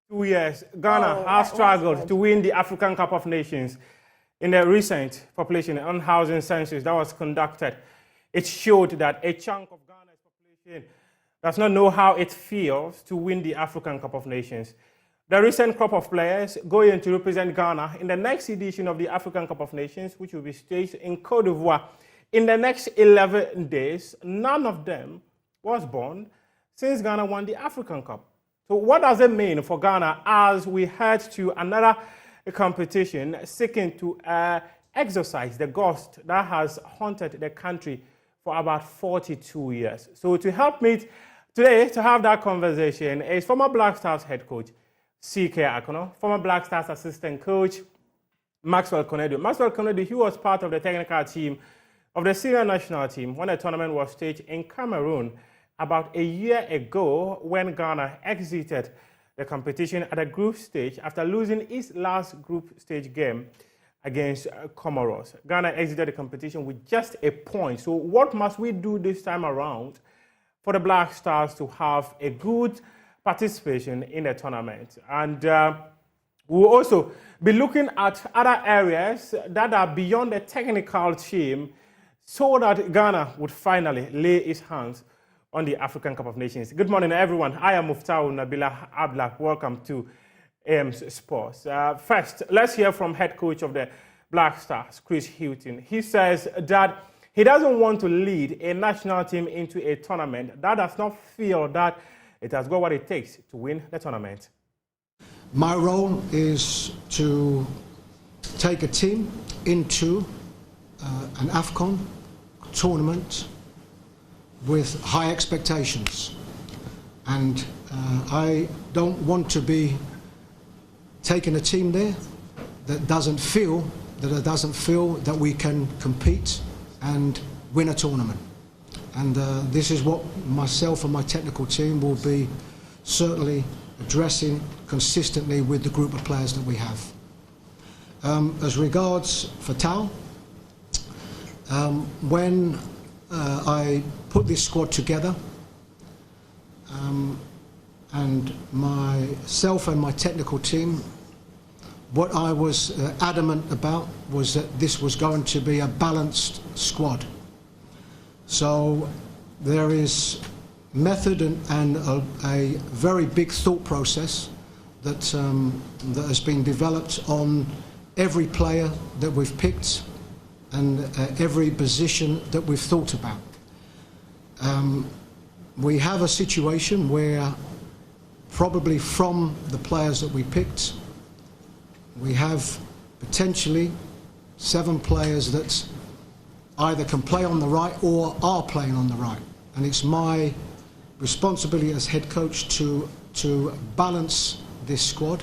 2 years, Ghana has struggled to win the African Cup of Nations. In the recent population and housing census that was conducted, it showed that a chunk of Ghana's population does not know how it feels to win the African Cup of Nations. The recent crop of players going to represent Ghana in the next edition of the African Cup of Nations, which will be staged in Côte d'Ivoire in the next 11 days, none of them was born since Ghana won the African Cup. So what does it mean for Ghana as we head to another competition seeking to exorcise the ghost that has haunted the country for about 42 years? So to help me today to have that conversation is former Black Stars head coach C.K. Akono, former Black Stars assistant coach Maxwell Konedu. Maxwell Konedu, he was part of the technical team of the senior national team when the tournament was staged in Cameroon about a year ago when Ghana exited the competition at the group stage after losing its last group stage game against Comoros. Ghana exited the competition with just a point. So what must we do this time around for the Black Stars to have a good participation in the tournament? And we'll also be looking at other areas that are beyond the technical team so that Ghana would finally lay its hands on the African Cup of Nations. Good morning, everyone. I am Muftau Nabila Ablak. Welcome to AM's Sports. First, let's hear from head coach of the Black Stars, Chris Hilton. He says that he doesn't want to lead a national team into a tournament that does not feel that it has got what it takes to win the tournament. My role is to take a team into an AFCON tournament with high expectations, and I don't want to be taking a team there that doesn't feel that we can compete and win a tournament. And this is what myself and my technical team will be certainly addressing consistently with the group of players that we have. As regards Fatal, when I put this squad together, and myself and my technical team, what I was adamant about was that this was going to be a balanced squad. So there is method and a very big thought process that has been developed on every player that we've picked and every position that we've thought about. We have a situation where probably from the players that we picked, we have potentially 7 players that either can play on the right or are playing on the right. And it's my responsibility as head coach to balance this squad.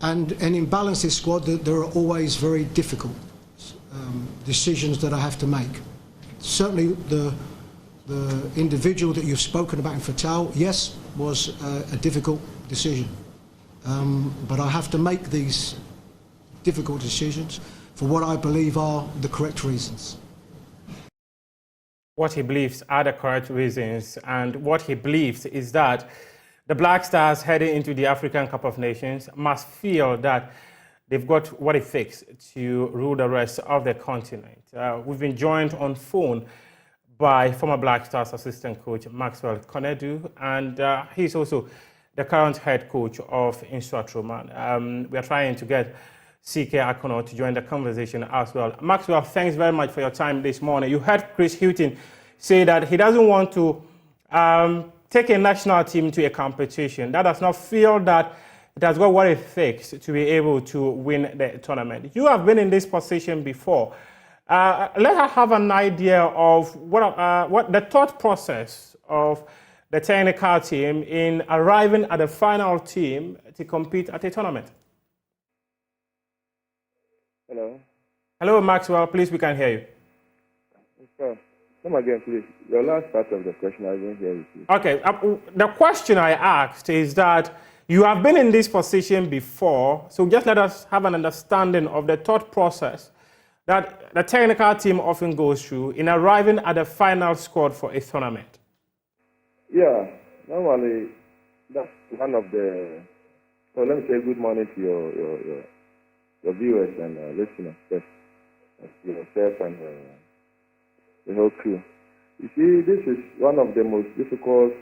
And in balance this squad, there are always very difficult decisions that I have to make. Certainly the individual that you've spoken about in Fatal, yes, was a difficult decision. But I have to make these difficult decisions for what I believe are the correct reasons. What he believes are the correct reasons, and what he believes is that the Black Stars heading into the African Cup of Nations must feel that they've got what it takes to rule the rest of the continent. We've been joined on phone by former Black Stars assistant coach Maxwell Konedu, and he's also the current head coach of Insuatroman. We are trying to get C.K. Akono to join the conversation as well. Maxwell, thanks very much for your time this morning. You heard Chris Hilton say that he doesn't want to take a national team to a competition that does not feel that it has got what it takes to be able to win the tournament. You have been in this position before. Let us have an idea of what the thought process of the technical team in arriving at the final team to compete at a tournament. Hello. Hello, Maxwell. Please, we can hear you. Okay. Come again, please. Your last part of the question, I didn't hear you, please. Okay. The question I asked is that you have been in this position before, so just let us have an understanding of the thought process that the technical team often goes through in arriving at the final squad for a tournament. Yeah, normally that's one of the So let me say good morning to your viewers and listeners first, yourself and the whole crew. You see, this is one of the most difficult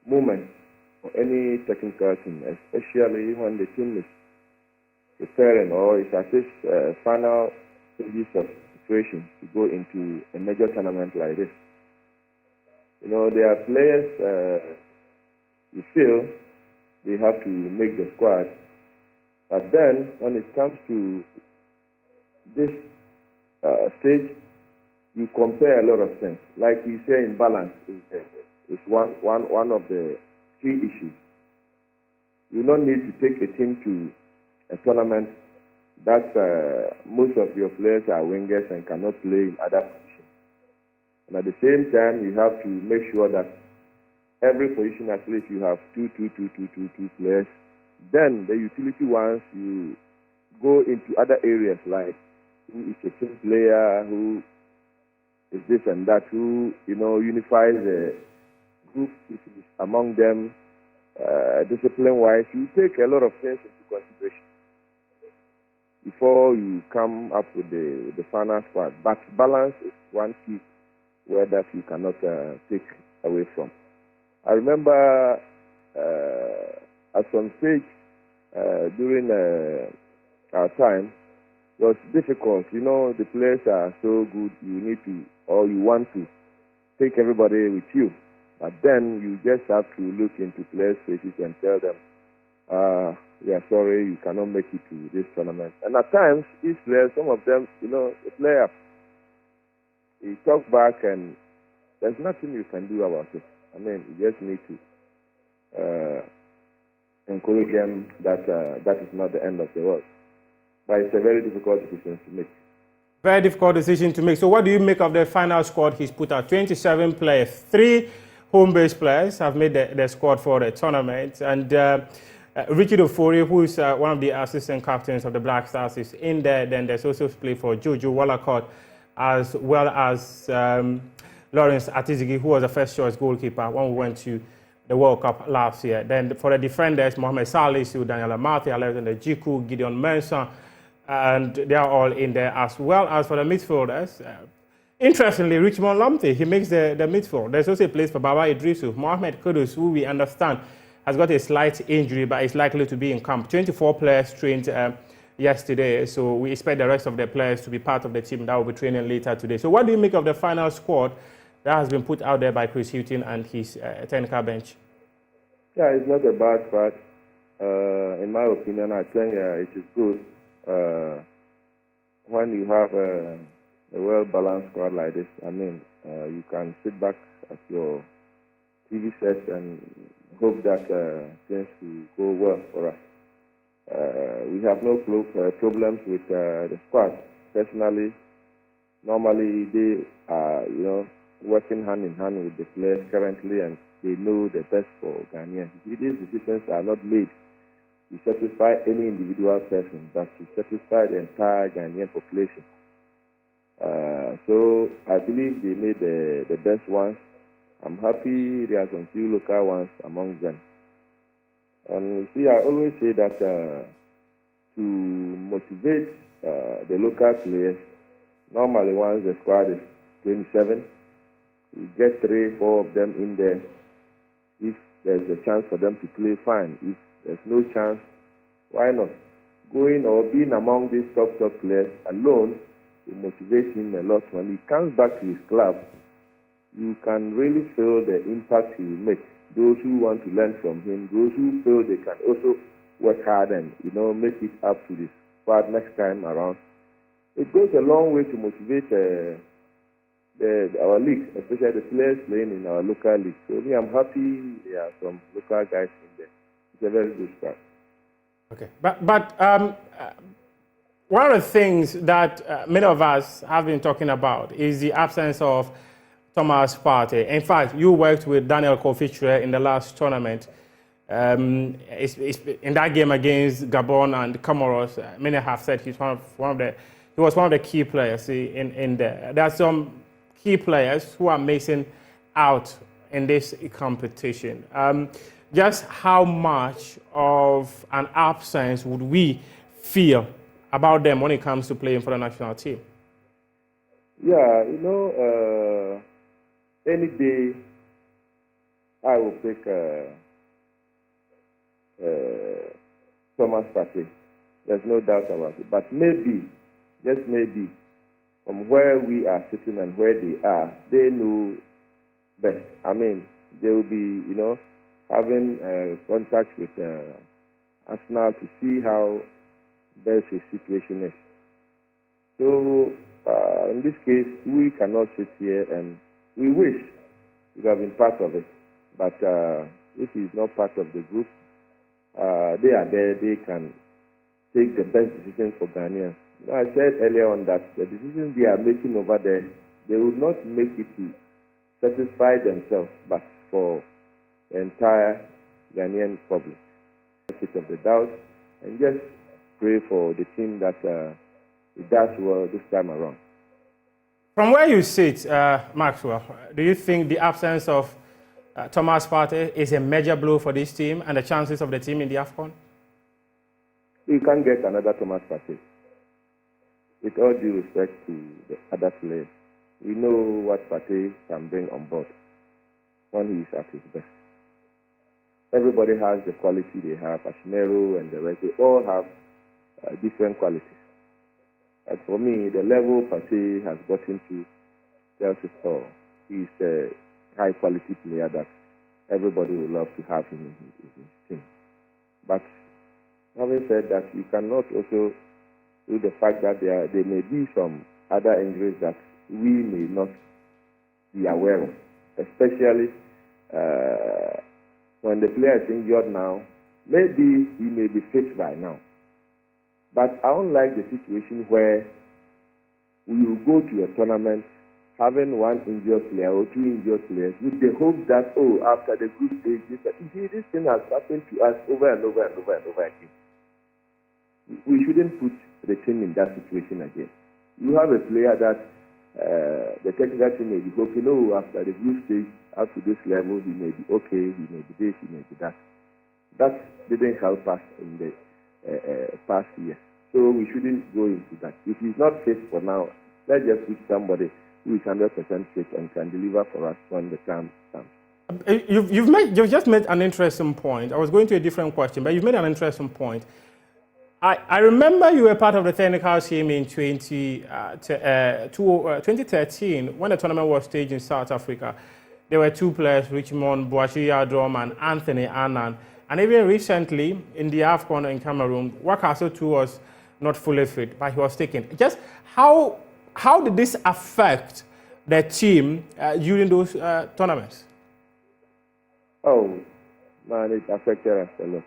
moments for any technical team, especially when the team is preparing or is at this final stages of situation to go into a major tournament like this. You know, there are players you feel they have to make the squad, but then when it comes to this stage, you compare a lot of things. Like you say, in balance is one of the key issues. You don't need to take a team to a tournament that most of your players are wingers and cannot play in other positions. And at the same time, you have to make sure that every position, at least you have two players. Then the utility ones, you go into other areas like who is a team player, who is this and that, who, unifies the group among them, discipline-wise. You take a lot of things into consideration before you come up with the final squad. But balance is one key word that you cannot take away from. I remember at some stage during our time, it was difficult. The players are so good, you need to, or you want to take everybody with you. But then you just have to look into players' faces and tell them, we are sorry, you cannot make it to this tournament. And at times, these players, some of them, the player, he talks back and there's nothing you can do about it. I mean, you just need to encourage them that that is not the end of the world. But it's a very difficult decision to make. Very difficult decision to make. So what do you make of the final squad he's put out? 27 players. 3 home-based players have made the squad for the tournament. And Richard Ofori, who is one of the assistant captains of the Black Stars, is in there. Then there's also play for Jojo Wallacott, as well as Lawrence Atizigi, who was the first-choice goalkeeper when we went to the World Cup last year. Then for the defenders, Mohamed Salisu, Daniel Amati, Alexander Jiku, Gideon Mensah, and they are all in there, as well as for the midfielders. Interestingly, Richmond Lamptey, he makes the midfield. There's also a place for Baba Idrisu. Mohamed Kudus, who we understand has got a slight injury, but is likely to be in camp. 24 players trained yesterday, so we expect the rest of the players to be part of the team that will be training later today. So what do you make of the final squad that has been put out there by Chris Hughton and his technical bench? Yeah, it's not a bad start. In my opinion, I think it is good when you have a well-balanced squad like this. I mean, you can sit back at your TV set and hope that things will go well for us. We have no problems with the squad. Personally, normally they are, working hand in hand with the players currently, and they know the best for Ghanaians. These decisions are not made to satisfy any individual person, but to satisfy the entire Ghanaian population. So I believe they made the best ones. I'm happy there are some few local ones among them. And you see, I always say that to motivate the local players, normally once the squad is 27, you get 3-4 of them in there. If there's a chance for them to play, fine. If there's no chance, why not? Going or being among these top players alone will motivate him a lot. When he comes back to his club, you can really feel the impact he will make. Those who want to learn from him, those who feel they can also work hard and make it up to this squad next time around. It goes a long way to motivate our league, especially the players playing in our local league. So I'm happy there are some local guys in there. It's a very good start. Okay, but one of the things that many of us have been talking about is the absence of Thomas Partey. In fact, you worked with Daniel Kofi in the last tournament. In that game against Gabon and Comoros, many have said he was one of the key players in there. There are some key players who are missing out in this competition. just how much of an absence would we feel about them when it comes to playing for the national team? Yeah, any day I will pick Thomas Partey. There's no doubt about it. But maybe, just maybe, from where we are sitting and where they are, they know best. I mean, they will be, having contact with Arsenal to see how best his situation is. So, in this case, we cannot sit here, and we wish to have been part of it. But if he's not part of the group, they are there, they can take the best decisions for Ghanaians. I said earlier on that the decisions they are making over there, they will not make it to satisfy themselves, but for the entire Ghanaian public. Benefit of the doubt, and just pray for the team that it does well this time around. From where you sit, Maxwell, do you think the absence of Thomas Partey is a major blow for this team and the chances of the team in the AFCON? You can't get another Thomas Partey. With all due respect to the other players, we know what Partey can bring on board when he is at his best. Everybody has the quality they have. Ashinero and the rest, they all have different qualities. As for me, the level Partey has gotten to tells it all. He's a high-quality player that everybody would love to have in his team. But having said that, you cannot also do the fact that there may be some other injuries that we may not be aware of, especially when the player is injured now. Maybe he may be fit by now. But I don't like the situation where we will go to a tournament having one injured player or two injured players with the hope that, after the group stage, this thing has happened to us over and over and over and over again. We shouldn't put the team in that situation again. You have a player that the technical team may be hoping, after the group stage, up to this level, he may be okay, he may be this, he may be that. That didn't help us in the past year. So we shouldn't go into that. If he's not fit for now, let's just pick somebody who is 100% fit and can deliver for us when the time comes. You've just made an interesting point. I was going to a different question, but you've made an interesting point. I remember you were part of the technical team in 2013 when the tournament was staged in South Africa. There were two players, Richmond Boachi Yadrom and Anthony Annan. And even recently in the AFCON in Cameroon, Wakaso too was not fully fit, but he was taken. Just how did this affect the team during those tournaments? Oh, man, it affected us a lot.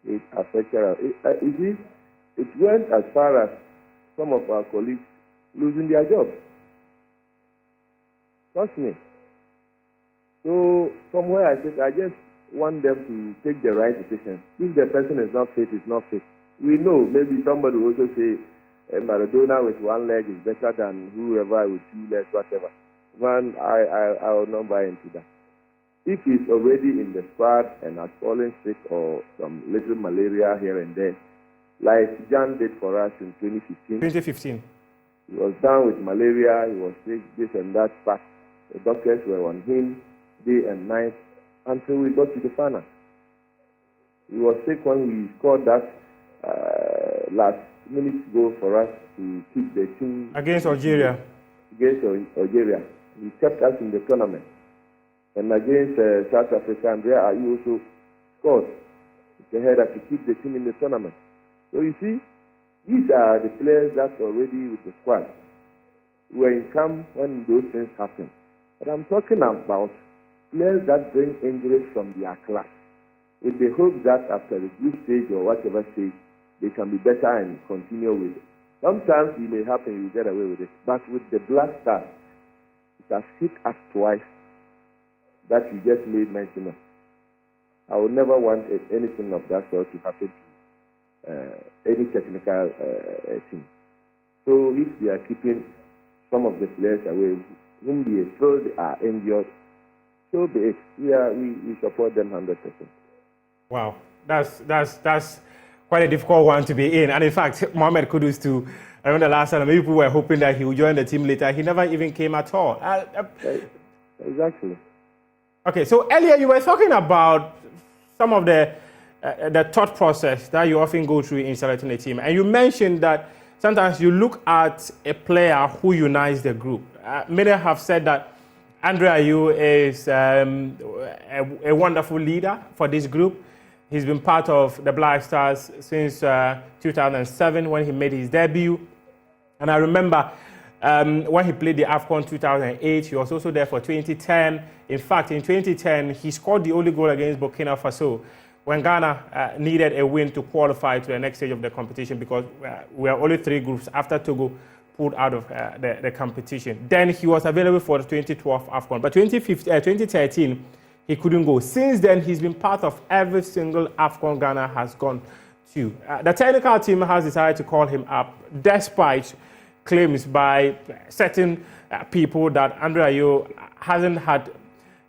It affected us. It went as far as some of our colleagues losing their jobs. Trust me. So from where I sit, I just want them to take the right decision. If the person is not fit, is not fit. We know maybe somebody will also say Maradona with one leg is better than whoever with two legs, whatever. Man, I will not buy into that. If he's already in the squad and has fallen sick or some little malaria here and there, like Jan did for us in 2015. He was down with malaria, he was sick, this and that, but the doctors were on him day and night until we got to the final. He was sick when we scored that last minute goal for us to keep the team against Algeria. He kept us in the tournament. And against South Africa, Andrea Ayew also scored. It's a header to keep the team in the tournament. So you see, these are the players that are already with the squad. We were in camp when those things happen. But I'm talking about players that bring injuries from their class, with the hope that after the group stage or whatever stage, they can be better and continue with it. Sometimes it may happen, you get away with it. But with the Black Stars, it has hit us twice that you just made mention of. I would never want anything of that sort to happen to any technical team. So if they are keeping some of the players away, whom they feel they are injured, so be it. We support them 100%. Wow, that's quite a difficult one to be in. And in fact, Mohamed Kudus too. I remember the last time people were hoping that he would join the team later. He never even came at all. Exactly. Okay, so earlier you were talking about some of the thought process that you often go through in selecting a team, and you mentioned that sometimes you look at a player who unites the group. Many have said that Andre Ayew is a wonderful leader for this group. He's been part of the Black Stars since 2007 when he made his debut. And I remember when he played the AFCON 2008, he was also there for 2010. In fact, in 2010, he scored the only goal against Burkina Faso when Ghana needed a win to qualify to the next stage of the competition, because we are only 3 groups after Togo pulled out of the competition. Then he was available for the 2012 AFCON. But 2013, he couldn't go. Since then, he's been part of every single AFCON Ghana has gone to. The technical team has decided to call him up, despite claims by certain people that Andre Ayew hasn't had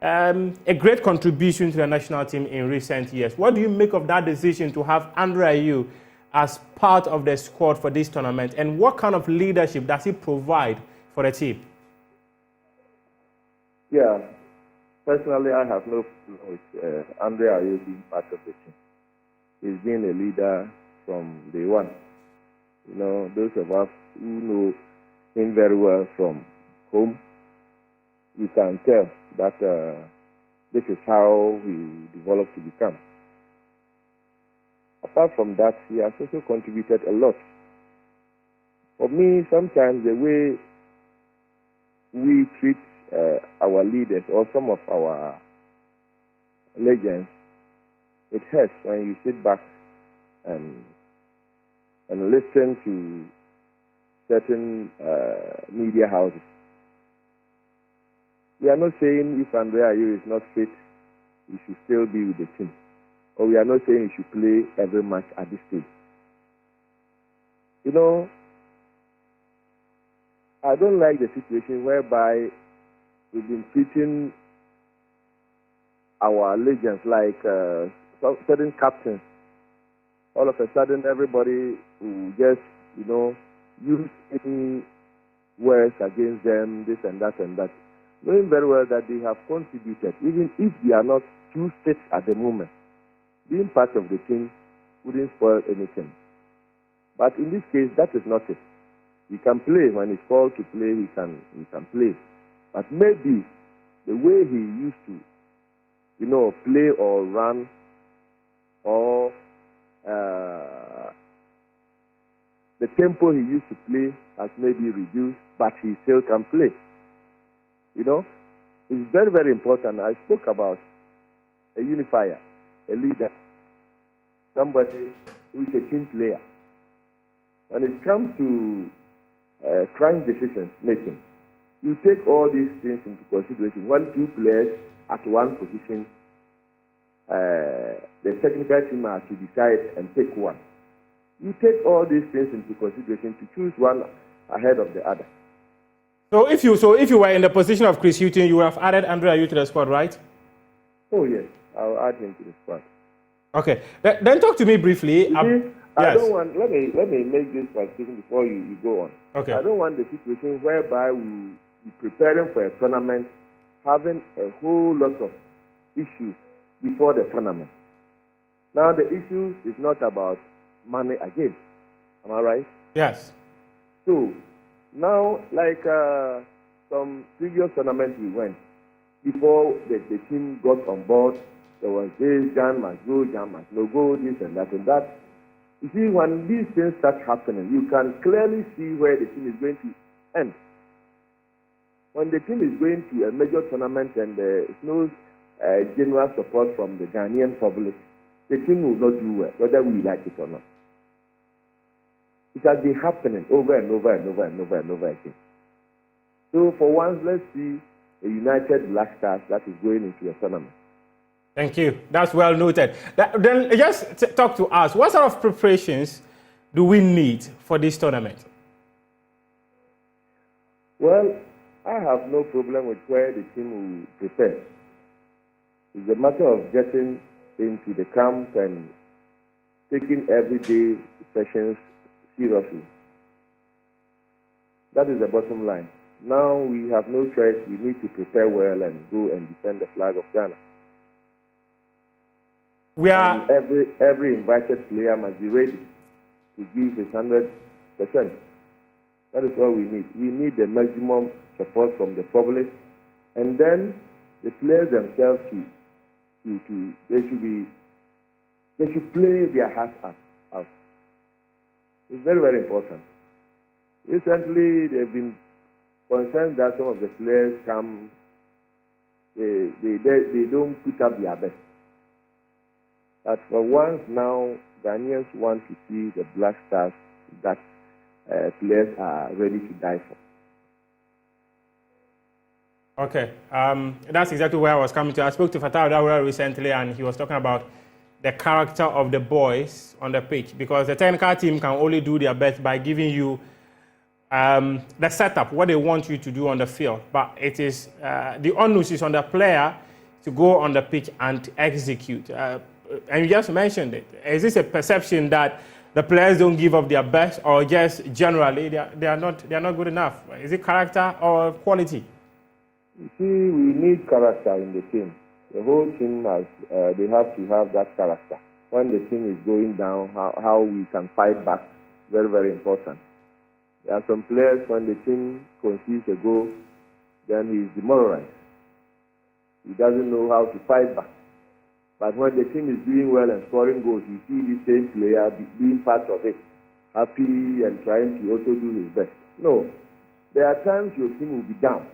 a great contribution to the national team in recent years. What do you make of that decision to have Andre Ayew as part of the squad for this tournament, and what kind of leadership does he provide for the team? Yeah, personally, I have no problem with Andre Ayew being part of the team. He's been a leader from day one. You know, those of us who know him very well from home, you can tell that this is how he developed to become. Apart from that, he has also contributed a lot. For me, sometimes the way we treat our leaders or some of our legends, it hurts when you sit back and listen to certain media houses. We are not saying if Andre Ayew is not fit, he should still be with the team. Or we are not saying he should play every match at this stage. You know, I don't like the situation whereby we've been treating our legends like certain captains. All of a sudden, everybody will just, you know, use any words against them, this and that and that, knowing very well that they have contributed, even if they are not too fit at the moment. Being part of the team wouldn't spoil anything. But in this case, that is not it. He can play. When he's called to play, he can play. But maybe the way he used to, you know, play or run or the tempo he used to play has maybe reduced, but he still can play. You know, it's very, very important. I spoke about a unifier, a leader, somebody who is a team player. When it comes to crime decisions making, you take all these things into consideration. 1, 2 players at one position, the technical team has to decide and pick one. You take all these things into consideration to choose one ahead of the other. So if you were in the position of Chris Hughton, you would have added Andre Ayew to the squad, right? Oh yes, I'll add him to the squad. Okay, then talk to me briefly. I don't want. Let me make this clarification before you go on. Okay. I don't want the situation whereby we be preparing for a tournament, having a whole lot of issues before the tournament. Now the issue is not about money again. Am I right? Yes. So now, like some previous tournaments we went, before the team got on board, there was this, Jan must go, Jan must no go, this and that and that. You see, when these things start happening, you can clearly see where the team is going to end. When the team is going to a major tournament and there is no general support from the Ghanaian public, the team will not do well, whether we like it or not. It has been happening over and over and over and over and over again. So for once, let's see a united Black Stars that is going into a tournament. Thank you. That's well noted. Then just talk to us. What sort of preparations do we need for this tournament? Well, I have no problem with where the team will prepare. It's a matter of getting into the camp and taking everyday sessions seriously. That is the bottom line. Now we have no choice. We need to prepare well and go and defend the flag of Ghana. And every invited player must be ready to give his 100%. That is all we need. We need the maximum support from the public, and then the players themselves they should play their hearts out. It's very, very important. Recently, they've been concerned that some of the players they don't put up their best. But for once now, Ghanaians want to see the Black Stars that players are ready to die for. Okay, that's exactly where I was coming to. I spoke to Fatah Daura recently, and he was talking about the character of the boys on the pitch, because the technical team can only do their best by giving you the setup, what they want you to do on the field. But it is the onus is on the player to go on the pitch and execute. And you just mentioned it. Is this a perception that the players don't give up their best, or just generally they are not good enough? Is it character or quality? You see, we need character in the team. The whole team they have to have that character. When the team is going down, how we can fight back, very, very important. There are some players, when the team concedes a goal, then he is demoralized. He doesn't know how to fight back. But when the team is doing well and scoring goals, you see the same player being part of it, happy and trying to also do his best. No, there are times your team will be down.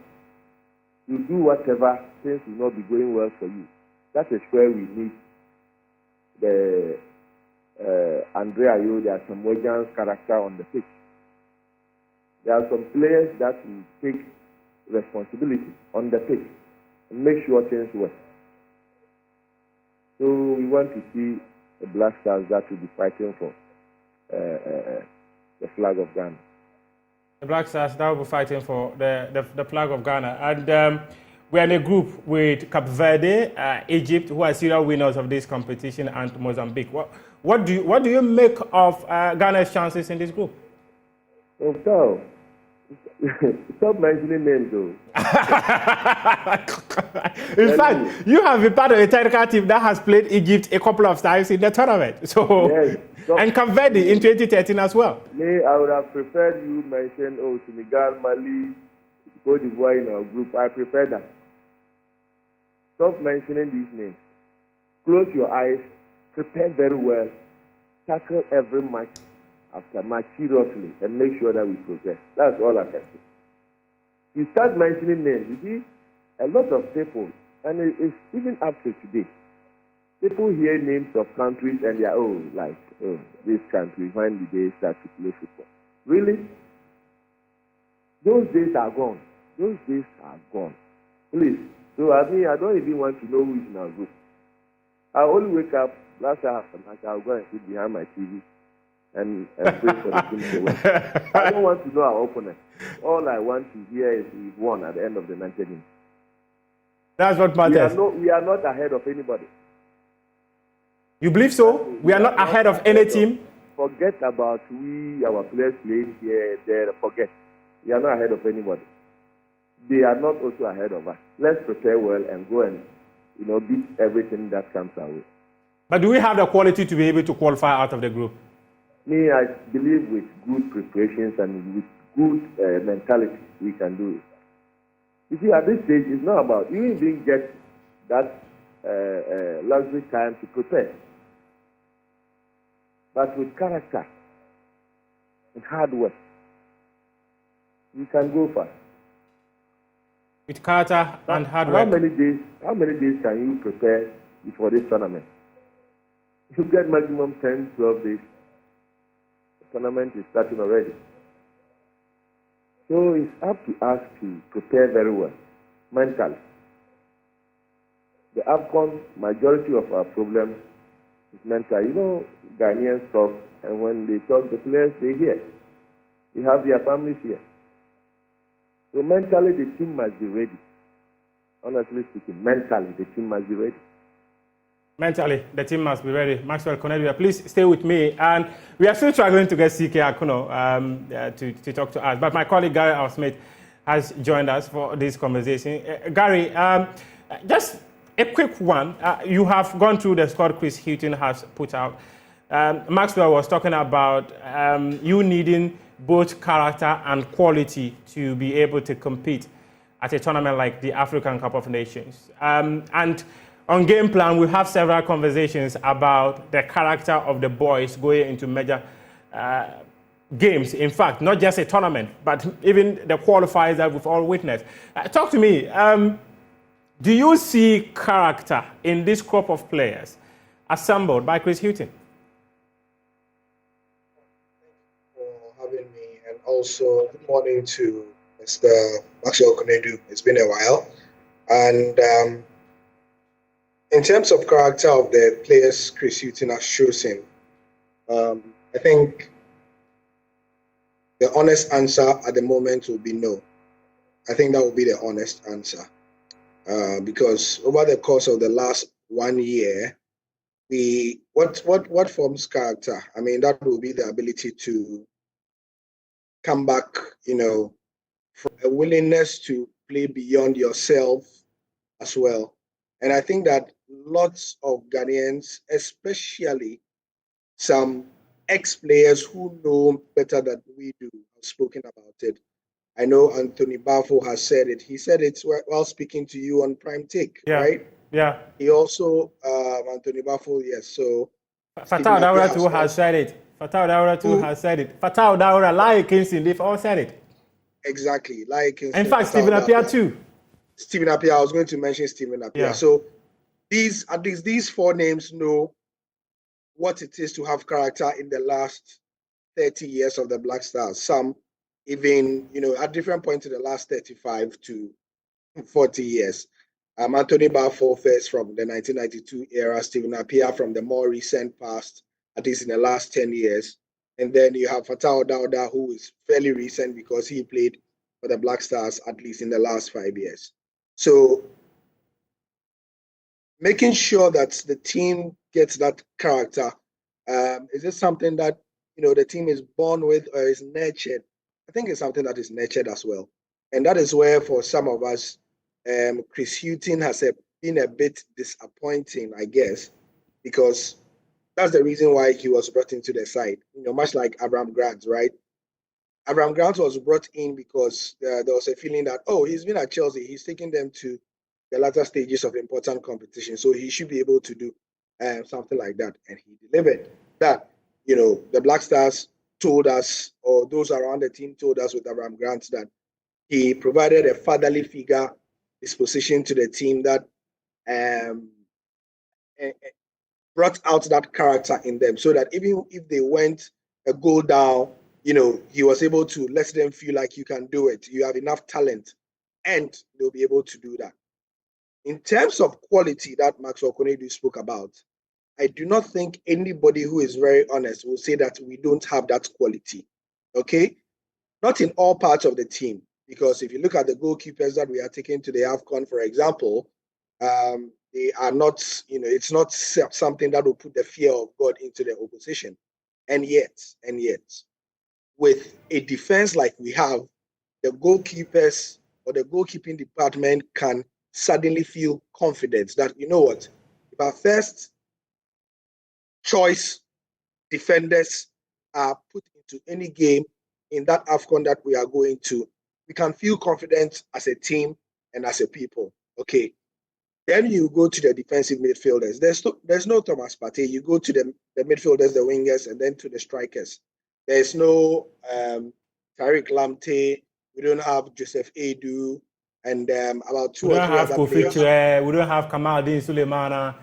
You do whatever, things will not be going well for you. That is where we need the Andre Ayew, there are some Wajan's character on the pitch. There are some players that will take responsibility on the pitch and make sure things work. So we want to see the Black Stars that will be fighting for the flag of Ghana. The Black Stars that will be fighting for the flag of Ghana. And we're in a group with Cape Verde, Egypt, who are serial winners of this competition, and Mozambique. What do you make of Ghana's chances in this group? Oh, so, stop mentioning names, though. In fact, you have been part of a technical team that has played Egypt a couple of times in the tournament. So, yes, and Cape Verde in 2013 as well. I would have preferred you mention Senegal, Mali, Cote d'Ivoire in our group. I prefer that. Stop mentioning these names. Close your eyes, prepare very well, tackle every match after match seriously, and make sure that we progress. That's all I can say. You start mentioning names, you see, a lot of people, and it's even up to today, people hear names of countries and they are, this country, when did they start to play football? Really? Those days are gone. Those days are gone. Please. So I don't even want to know who is in our group. I only wake up, last hour after match, I'll go and sit behind my TV and pray for the team to win. I don't want to know our opponent. All I want to hear is we've won at the end of the 90 minutes. That's what matters. We are not ahead of anybody. You believe so? We are not ahead of any team? Forget about our players playing here, there, forget. We are not ahead of anybody. They are not also ahead of us. Let's prepare well and go and beat everything that comes our way. But do we have the quality to be able to qualify out of the group? I believe with good preparations and with good mentality, we can do it. You see, at this stage, it's not about, you didn't get that luxury time to prepare. But with character and hard work, you can go far. With character and hard work. How many days can you prepare before this tournament? You get maximum 10, 12 days. The tournament is starting already. So it's up to us to prepare very well, mentally. The AFCON, majority of our problem is mental. Ghanaians talk, and when they talk, the players, they hear. They have their families here. So mentally, the team must be ready. Honestly speaking, mentally, the team must be ready. Mentally, the team must be ready. Maxwell Konedua, please stay with me. And we are still struggling to get CK Akuno to talk to us. But my colleague Gary Smith has joined us for this conversation. Gary, just a quick one. You have gone through the squad Chris Hughton has put out. Maxwell was talking about you needing both character and quality to be able to compete at a tournament like the African Cup of Nations. And on game plan, we have several conversations about the character of the boys going into major games. In fact, not just a tournament, but even the qualifiers that we've all witnessed. Talk to me. Do you see character in this crop of players assembled by Chris Hughton? For having me, and also good morning to Mr. Maxwell Konedu. It's been a while. And in terms of character of the players Chris Hughton has chosen, I think the honest answer at the moment will be no. I think that will be the honest answer. Because over the course of the last 1 year, what forms character? I mean, that will be the ability to come back, a willingness to play beyond yourself as well. And I think that lots of Ghanaians, especially some ex-players who know better than we do, have spoken about it. I know Anthony Bafo has said it. He said it while speaking to you on Prime Take, right? Yeah. He also, Anthony Bafo, yes. So Fatau Daura too has said it. Fatau Daura too has said it. Fatau Daura, Lai Kingston, they've all said it. Exactly. Lai Kingston. In fact, Stephen Appiah too. Stephen Appiah, I was going to mention Stephen Appiah. Yeah. So at least these four names know what it is to have character in the last 30 years of the Black Stars. Some even, at different points in the last 35 to 40 years. Anthony Bafo first from the 1992 era, Stephen Appiah from the more recent past, at least in the last 10 years. And then you have Fatau Dauda, who is fairly recent because he played for the Black Stars at least in the last 5 years. So making sure that the team gets that character, is this something that, the team is born with or is nurtured? I think it's something that is nurtured as well. And that is where, for some of us, Chris Hughton has been a bit disappointing, I guess, because that's the reason why he was brought into the side. Much like Abraham Grant, right? Abraham Grant was brought in because there was a feeling that, he's been at Chelsea, he's taking them to the latter stages of important competition, so he should be able to do something like that. And he delivered that. The Black Stars told us, or those around the team told us with Abraham Grant, that he provided a fatherly figure disposition to the team that brought out that character in them, so that even if they went a goal down, he was able to let them feel like you can do it. You have enough talent, and they'll be able to do that. In terms of quality that Maxwell Konedu spoke about, I do not think anybody who is very honest will say that we don't have that quality, okay? Not in all parts of the team, because if you look at the goalkeepers that we are taking to the AFCON, for example, they are not, it's not something that will put the fear of God into the opposition. And yet, with a defense like we have, the goalkeepers or the goalkeeping department can suddenly feel confident that, if our first choice defenders are put into any game in that AFCON that we are going to, we can feel confident as a team and as a people. Okay. Then you go to the defensive midfielders. There's no Thomas Partey. You go to the midfielders, the wingers, and then to the strikers. There's no Tariq Lamptey. We don't have Joseph Edu, and about two or three other players. We don't have Kamaldeen Sulemana.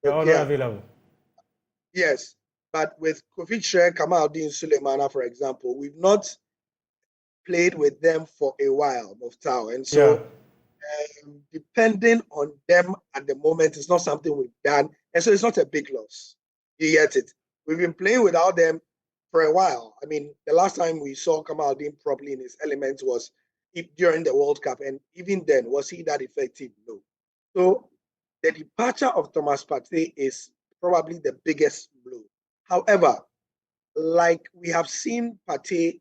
They're all not available. Yes, but with Kofi Tre, Kamaldeen Sulemana, for example, we've not played with them for a while, Muftau, and so depending on them at the moment is not something we've done, and so it's not a big loss. You get it? We've been playing without them for a while. I mean, the last time we saw Kamaldeen properly in his element was during the World Cup, and even then, was he that effective? No. So the departure of Thomas Partey is probably the biggest blow. However, like we have seen Partey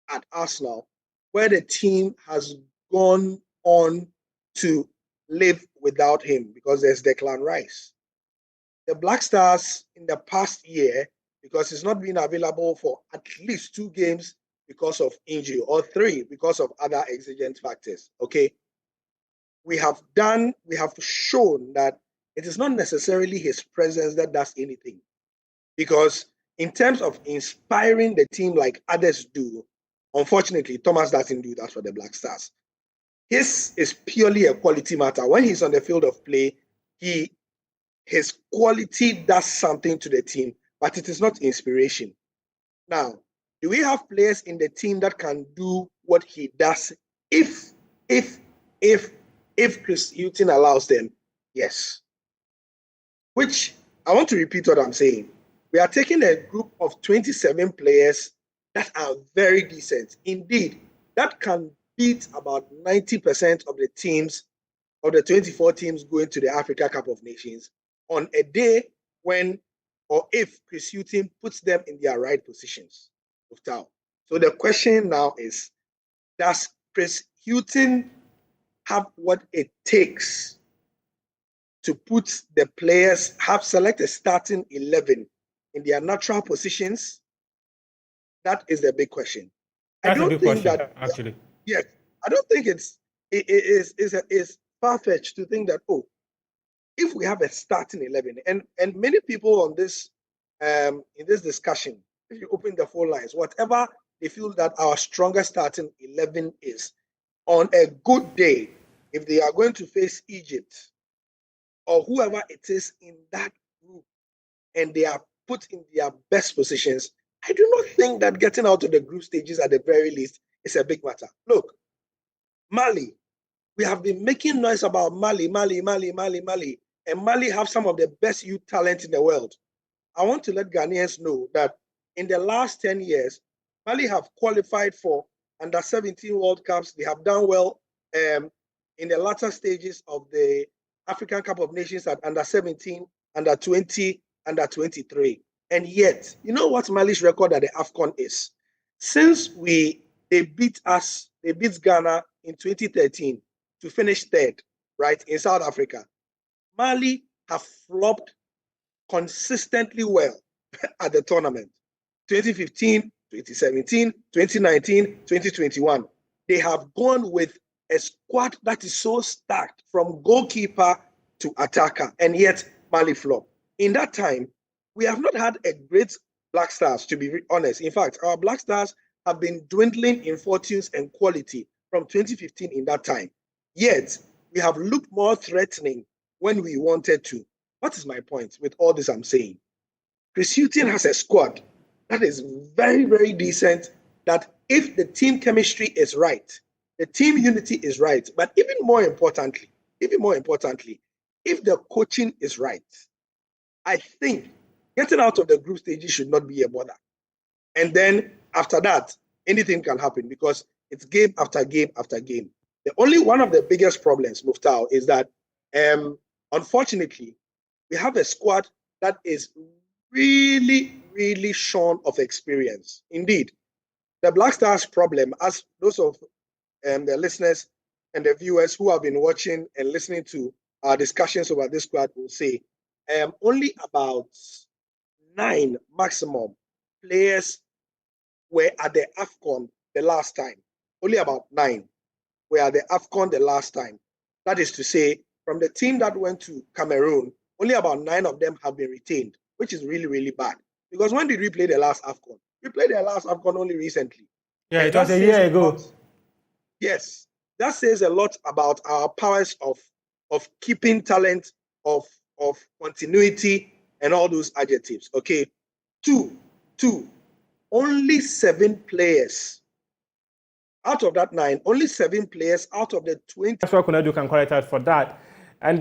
at Arsenal, where the team has gone on to live without him because there's Declan Rice. The Black Stars in the past year, because he's not been available for at least 2 games because of injury, or 3 because of other exigent factors, okay? We have shown that it is not necessarily his presence that does anything. Because in terms of inspiring the team like others do, unfortunately, Thomas doesn't do that for the Black Stars. His is purely a quality matter. When he's on the field of play, his quality does something to the team, but it is not inspiration. Now, do we have players in the team that can do what he does if Chris Hughton allows them? Yes. Which, I want to repeat what I'm saying. We are taking a group of 27 players that are very decent. Indeed, that can beat about 90% of the teams, of the 24 teams going to the Africa Cup of Nations on a day when, or if Chris Hughton puts them in their right positions. So the question now is, does Chris Hughton have what it takes to put the players, select a starting 11 in their natural positions? That is the big question. That's a big question, actually. Yes, I don't think it's far-fetched to think that, if we have a starting 11, and many people on this in this discussion, if you open the phone lines, whatever they feel that our strongest starting 11 is, on a good day, if they are going to face Egypt or whoever it is in that group, and they are put in their best positions, I do not think that getting out of the group stages at the very least is a big matter. Look, Mali, we have been making noise about Mali, and Mali have some of the best youth talent in the world. I want to let Ghanaians know that in the last 10 years, Mali have qualified for under-17 World Cups. They have done well in the latter stages of the African Cup of Nations at under-17, under-20, under-23. And yet, you know what Mali's record at the AFCON is? Since they beat Ghana in 2013 to finish 3rd, right, in South Africa, Mali have flopped consistently well at the tournament. 2015, 2017, 2019, 2021. They have gone with a squad that is so stacked from goalkeeper to attacker, and yet Mali flop. In that time, we have not had a great Black Stars, to be honest. In fact, our Black Stars have been dwindling in fortunes and quality from 2015 in that time. Yet, we have looked more threatening when we wanted to. What is my point with all this I'm saying? Chris Hughton has a squad that is very, very decent, that if the team chemistry is right, the team unity is right, but even more importantly, if the coaching is right, I think getting out of the group stages should not be a bother. And then after that, anything can happen because it's game after game after game. The only one of the biggest problems, Muftau, is that unfortunately, we have a squad that is really, really shorn of experience. Indeed, the Black Stars problem, as those of the listeners and the viewers who have been watching and listening to our discussions over this squad will say, only about 9 maximum players were at the AFCON the last time. Only about 9 were at the AFCON the last time. That is to say, from the team that went to Cameroon, only about 9 of them have been retained, which is really, really bad. Because when did we play the last AFCON? We played the last AFCON only recently. Yeah, it was a year ago. Yes, that says a lot about our powers of keeping talent, of continuity, and all those adjectives. Okay, two, only 7 players out of that 9. Only 7 players out of the 20. That's what Kunadu can correct us for that. And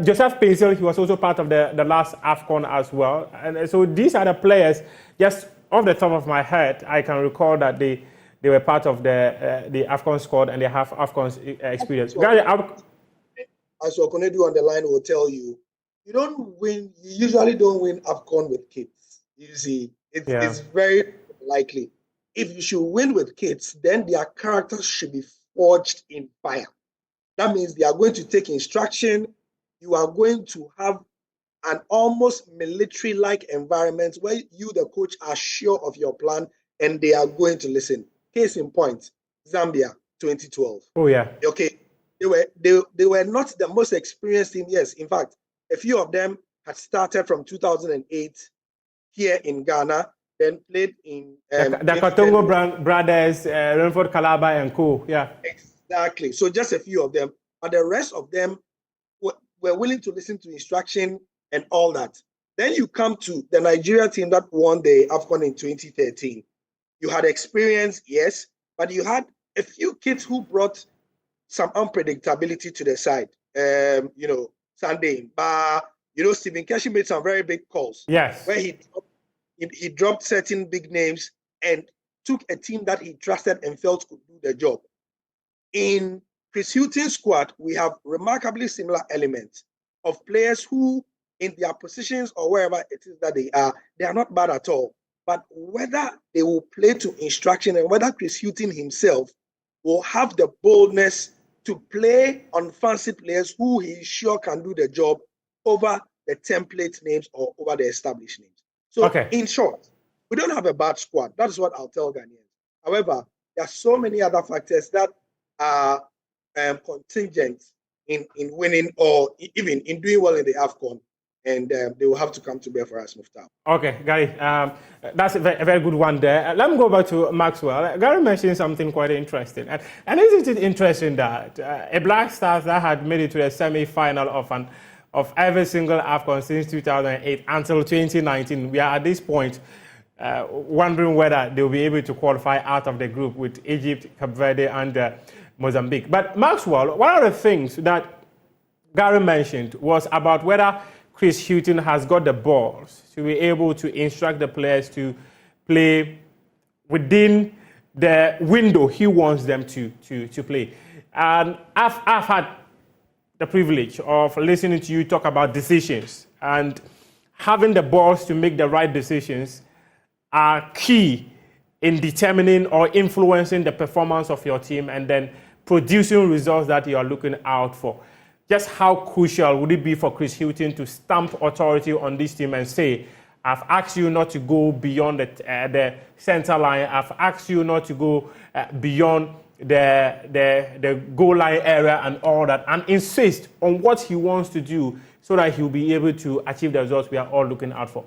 Joseph Paisel, he was also part of the last AFCON as well. And so these are the players, just off the top of my head, I can recall that they were part of the AFCON squad and they have AFCON experience. as Okonedu on the line will tell you, you usually don't win AFCON with kids. You see, it's very likely. If you should win with kids, then their characters should be forged in fire. That means they are going to take instruction. You are going to have an almost military-like environment where you, the coach, are sure of your plan and they are going to listen. Case in point, Zambia 2012. Oh, yeah. Okay. They were not the most experienced team. Yes, in fact, a few of them had started from 2008 here in Ghana, then played in the Katongo brothers, Renford Kalaba and co. Yeah. Exactly. So just a few of them, but the rest of them were willing to listen to instruction and all that. Then you come to the Nigeria team that won the AFCON in 2013. You had experience, yes, but you had a few kids who brought some unpredictability to the side. Sunday, but Stephen Keshi made some very big calls. Yes. Where he dropped certain big names and took a team that he trusted and felt could do the job. In Chris Hughton's squad, we have remarkably similar elements of players who, in their positions or wherever it is that they are not bad at all. But whether they will play to instruction and whether Chris Hughton himself will have the boldness to play on fancy players who he is sure can do the job over the template names or over the established names. So, in short, we don't have a bad squad. That is what I'll tell Ghanaians. However, there are so many other factors that are contingent in winning or even in doing well in the AFCON, and they will have to come to bear for us, Mufta. Okay, Gary, that's a very good one there. Let me go back to Maxwell. Gary mentioned something quite interesting. And isn't it interesting that a Black Stars that had made it to the semi-final of every single AFCON since 2008 until 2019, we are at this point wondering whether they will be able to qualify out of the group with Egypt, Cape Verde, and Mozambique. But Maxwell, one of the things that Gary mentioned was about whether Chris Hughton has got the balls to be able to instruct the players to play within the window he wants them to play. And I've had the privilege of listening to you talk about decisions, and having the balls to make the right decisions are key in determining or influencing the performance of your team and then producing results that you are looking out for. Just how crucial would it be for Chris Hughton to stamp authority on this team and say, I've asked you not to go beyond the center line, I've asked you not to go beyond the goal line area and all that, and insist on what he wants to do so that he'll be able to achieve the results we are all looking out for?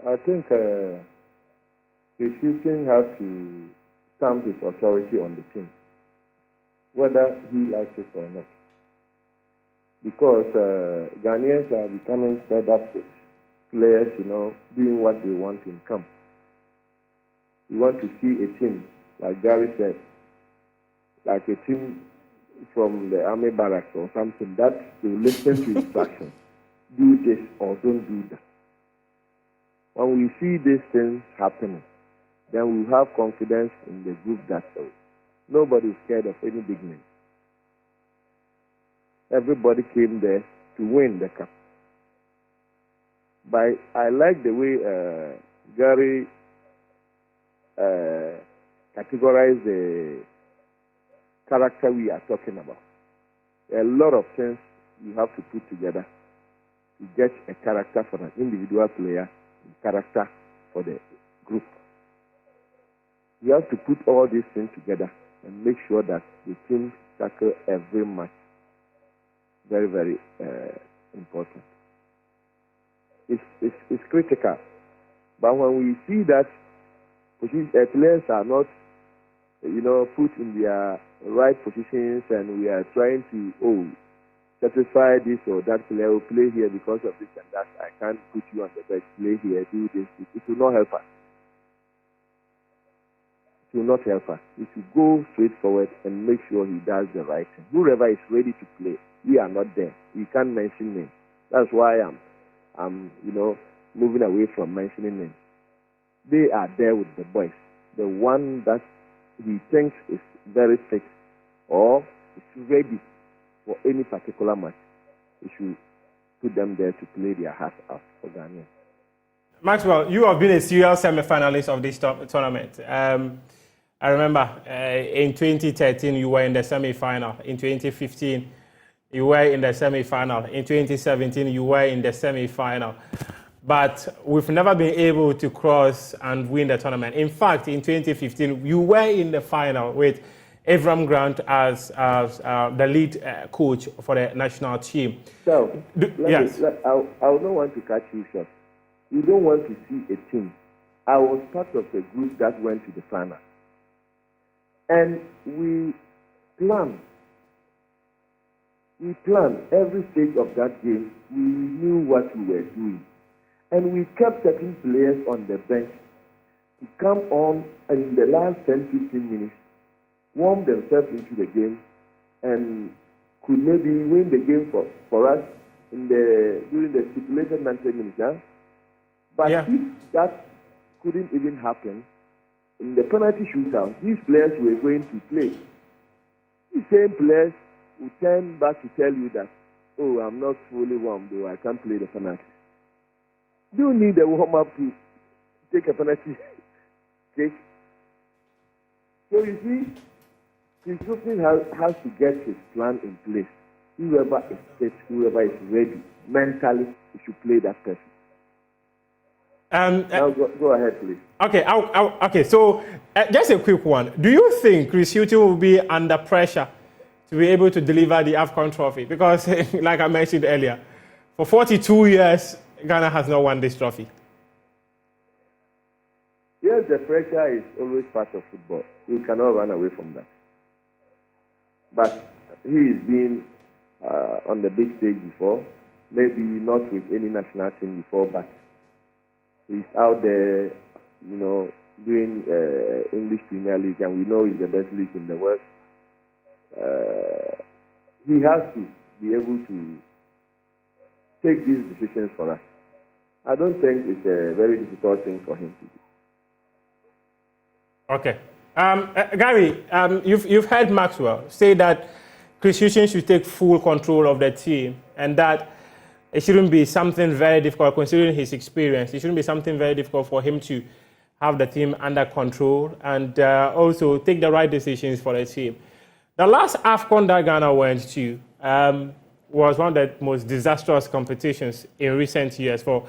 I think Chris Hughton has to stamp his authority on the team, whether he likes it or not. Because Ghanaians are becoming fed up with players, doing what they want in camp. We want to see a team, like Gary said, like a team from the army barracks or something, that will listen to instructions. Do this or don't do that. When we see these things happening, then we have confidence in the group that nobody is scared of any big name. Everybody came there to win the cup. But I like the way Gary categorized the character we are talking about. There are a lot of things you have to put together to get a character for an individual player and character for the group. You have to put all these things together and make sure that the team tackle every match. Very, very important. It's critical. But when we see that players are not, put in their right positions, and we are trying to, satisfy this or that player will play here because of this and that, I can't put you on the bench, play here, do this. It will not help us. It will not help us. We should go straight forward and make sure he does the right thing. Whoever is ready to play, we are not there. We can't mention names. That's why I'm moving away from mentioning names. They are there with the boys. The one that he thinks is very fit or is ready for any particular match, we should put them there to play their hearts out for Ghana. Maxwell, you have been a serial semi-finalist of this tournament. I remember in 2013 you were in the semi-final. In 2015 you were in the semi-final. In 2017 you were in the semi-final. But we've never been able to cross and win the tournament. In fact, in 2015 you were in the final with Avram Grant as the lead coach for the national team. So, yes. I don't want to catch you short. You don't want to see a team. I was part of the group that went to the final. And we planned every stage of that game. We knew what we were doing. And we kept certain players on the bench to come on in the last 10-15 minutes, warm themselves into the game, and could maybe win the game for us during the stipulated 90 minutes. Huh? But if that couldn't even happen, in the penalty shootout, these players were going to play. These same players will turn back to tell you that, oh, I'm not fully warm, though I can't play the penalty. Do you need a warm-up to take a penalty kick? So you see, Chris Wilson has to get his plan in place. Whoever is fit, whoever is ready, mentally, he should play that person. Now go ahead, please. Okay, okay. So just a quick one. Do you think Chris Hilton will be under pressure to be able to deliver the AFCON trophy? Because, like I mentioned earlier, for 42 years, Ghana has not won this trophy. Yes, the pressure is always part of football. You cannot run away from that. But he has been on the big stage before, maybe not with any national team before, but he's out there, doing English Premier League, and we know he's the best league in the world. He has to be able to take these decisions for us. I don't think it's a very difficult thing for him to do. Okay. Gary, you've heard Maxwell say that Chris Hilton should take full control of the team, and that it shouldn't be something very difficult, considering his experience. It shouldn't be something very difficult for him to have the team under control and also take the right decisions for the team. The last AFCON that Ghana went to was one of the most disastrous competitions in recent years for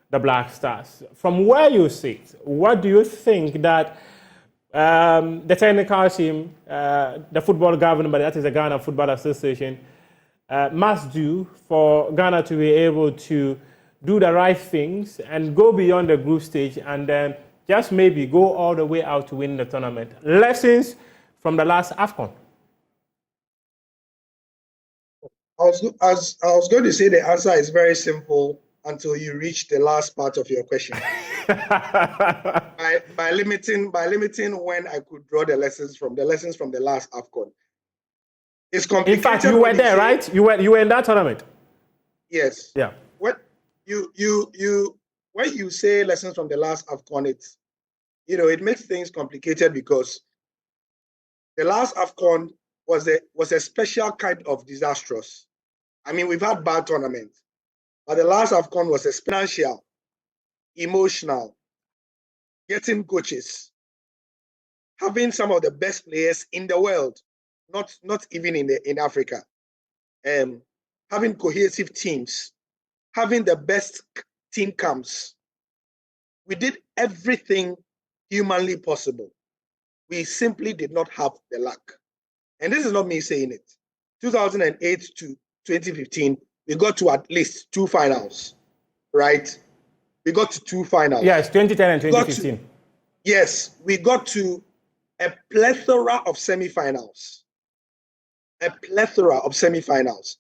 the Black Stars. From where you sit, what do you think that the technical team, the football government, that is the Ghana Football Association, must do for Ghana to be able to do the right things and go beyond the group stage and then just maybe go all the way out to win the tournament? Lessons from the last AFCON. I was going to say the answer is very simple until you reach the last part of your question. by limiting when I could draw the lessons from the last AFCON. It's complicated. In fact, you were there, right? You were in that tournament. Yes. Yeah. What when you say lessons from the last AFCON, it makes things complicated because the last AFCON was a special kind of disastrous. I mean, we've had bad tournaments, but the last AFCON was a financial, emotional, getting coaches, having some of the best players in the world, not even in Africa, having cohesive teams, having the best team camps. We did everything humanly possible. We simply did not have the luck. And this is not me saying it. 2008 to 2015, we got to at least 2 finals, right? We got to 2 finals. Yes, 2010 and 2015. Yes, we got to a plethora of semifinals. A plethora of semifinals.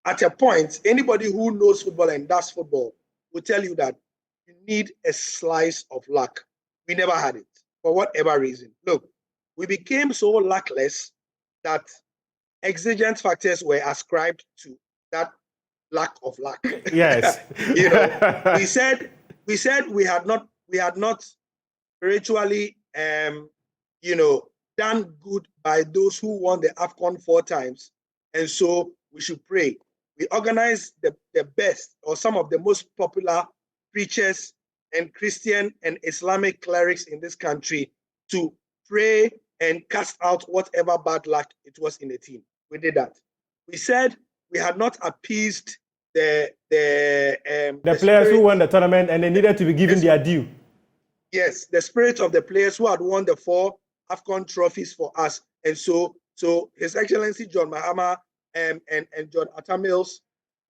At a point, anybody who knows football and does football will tell you that you need a slice of luck. We never had it, for whatever reason. Look, we became so luckless that exigent factors were ascribed to that lack of luck. Yes. we said we had not spiritually done good by those who won the AFCON 4 times, and so we should pray. We organize the best or some of the most popular preachers and Christian and Islamic clerics in this country to pray and cast out whatever bad luck it was in the team. We did that. We said we had not appeased the players who won the tournament and they needed to be given their due. Yes, the spirit of the players who had won the 4 AFCON trophies for us. And so His Excellency John Mahama and John Atta Mills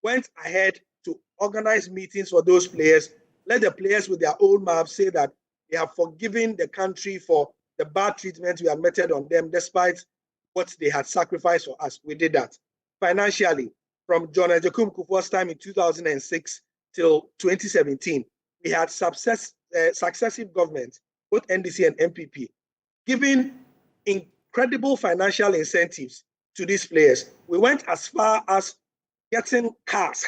went ahead to organize meetings for those players. Let the players with their own mouths say that they have forgiven the country for the bad treatment we had meted on them, despite what they had sacrificed for us. We did that. Financially, from John Ejekum Kufuor's time in 2006 till 2017, we had successive governments, both NDC and MPP, giving incredible financial incentives to these players. We went as far as getting cars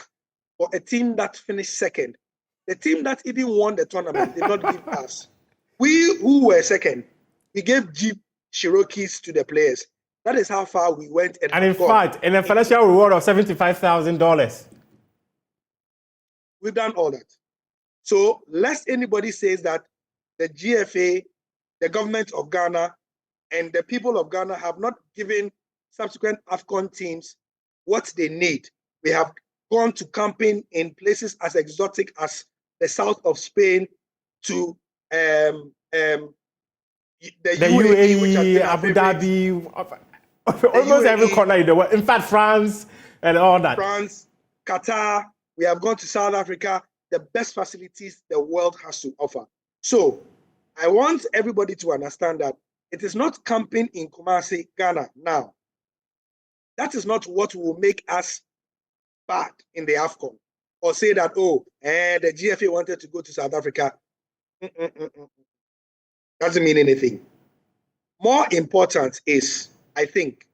for a team that finished second. The team that even won the tournament did not give us. We who were second, we gave Jeep Cherokees to the players. That is how far we went. And in fact, in a financial reward of $75,000. We've done all that. So lest anybody says that the GFA, the government of Ghana, and the people of Ghana have not given subsequent AFCON teams what they need. We have gone to camping in places as exotic as the south of Spain to the UAE, Abu Dhabi, almost every corner in the world. In fact, France and all that. France, Qatar, we have gone to South Africa, the best facilities the world has to offer. So I want everybody to understand that it is not camping in Kumasi, Ghana now. That is not what will make us bad in the AFCON. Or say that, the GFA wanted to go to South Africa. Doesn't mean anything. More important is, I think,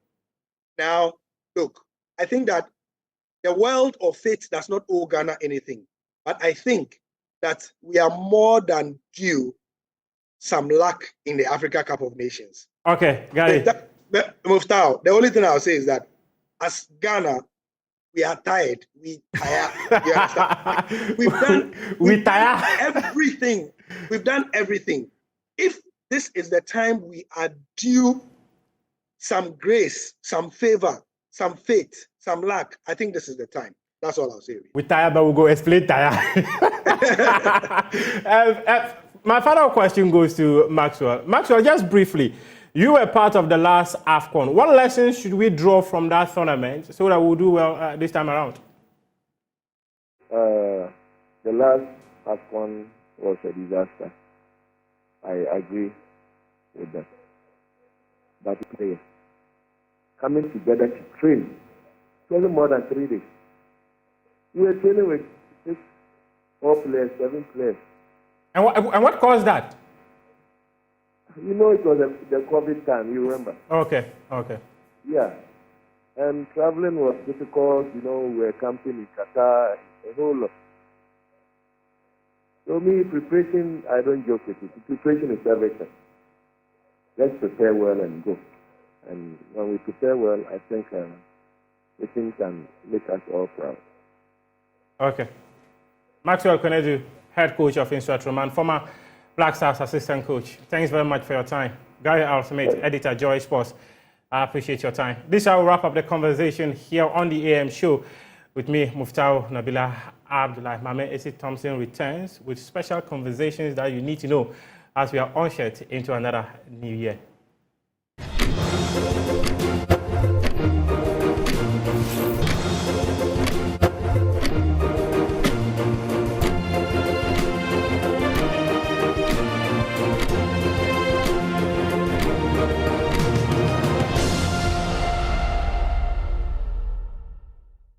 now, look, I think that the world of faith does not owe Ghana anything. But I think that we are more than due some luck in the Africa Cup of Nations. Okay, got it. Muftau, the only thing I'll say is that as Ghana, we are tired. We tire. You understand? We've done everything. We've done everything. If this is the time we are due some grace, some favor, some faith, some luck, I think this is the time. That's all I'll say. We tire, but we'll go explain tire. My final question goes to Maxwell. Maxwell, just briefly, you were part of the last AFCON. What lessons should we draw from that tournament so that we'll do well this time around? The last AFCON was a disaster. I agree with that. But players coming together to train, it's only more than 3 days. We were training with 4 players, 7 players. And what caused that? You know, it was the COVID time, you remember? Okay. Yeah. And traveling was difficult, we were camping in Qatar, a whole lot. So me, preparation, I don't joke with it. Preparation is everything. Let's prepare well and go. And when we prepare well, I think the thing can make us all proud. Okay. Maxwell Konedu, head coach of Instructroman, former Black Stars assistant coach. Thanks very much for your time. Gary Alsmith, editor, Joy Sports. I appreciate your time. This I will wrap up the conversation here on the AM show with me, Muftau Nabila Abdullah. Mame Esi Thompson returns with special conversations that you need to know as we are ushered into another new year.